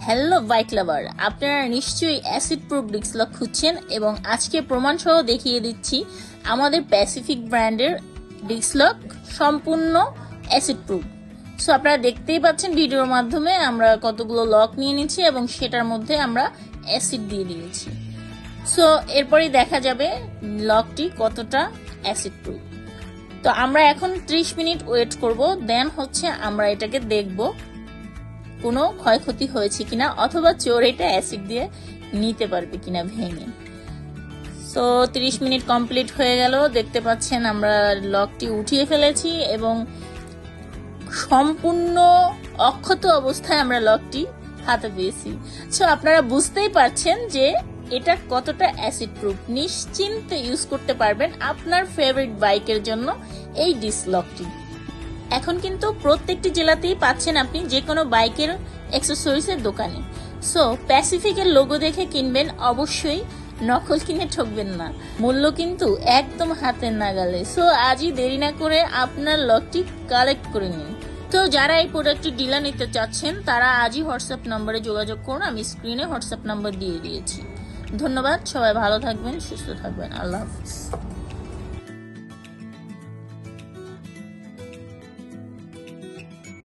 Hello bike লাভার, আপনারা নিশ্চয়ই acid proof disk lock খুঁজছেন এবং আজকে প্রমাণ সহ দেখিয়ে দিচ্ছি আমাদের প্যাসিফিক ব্র্যান্ডের ডিস্ক লক সম্পূর্ণ অ্যাসিড প্রুফ। সো আপনারা দেখতেই পাচ্ছেন ভিডিওর মাধ্যমে আমরা কতগুলো লক নিয়ে নিচ্ছি এবং সেটার মধ্যে আমরা অ্যাসিড দিয়ে দিয়েছি। সো এরপরই দেখা যাবে লকটি কতটা অ্যাসিড প্রুফ। তো আমরা এখন 30 মিনিট ওয়েট করব, দেন আমরা এটাকে দেখব কোনো ক্ষয়ক্ষতি হয়েছে কিনা অথবা চোর এটা অ্যাসিড দিয়ে নিতে পারবে কিনা ভেঙে। সো 30 মিনিট কমপ্লিট হয়ে গেল, দেখতে পাচ্ছেন আমরা লকটি উঠিয়ে ফেলেছি এবং সম্পূর্ণ অক্ষত অবস্থায় আমরা লকটি হাতে পেয়েছি। সো আপনারা বুঝতেই পারছেন যে এটা কতটা অ্যাসিড প্রুফ। নিশ্চিন্তে ইউজ করতে পারবেন আপনার ফেভারিট বাইকের জন্য এই ডিস্ক লকটি। এখন কিন্তু প্রত্যেকটি জেলাতেই পাচ্ছেন আপনি যে কোনো বাইকের অ্যাক্সেসরিজের দোকানে। সো প্যাসিফিকের লোগো দেখে কিনবেন, অবশ্যই নকল কিনে ঠকবেন না। মূল্য কিন্তু একদম হাতের নাগালে। সো আজই দেরি না করে আপনার লকটি কালেক্ট করে নিন। তো যারা এই প্রোডাক্টটি ডিলার নিতে চাচ্ছেন তারা আজই হোয়াটসঅ্যাপ নম্বরে যোগাযোগ করুন, আমি স্ক্রিনে হোয়াটসঅ্যাপ নাম্বার দিয়ে দিয়েছি। ধন্যবাদ, সবাই ভালো থাকবেন, সুস্থ থাকবেন, আল্লাহ হাফিজ।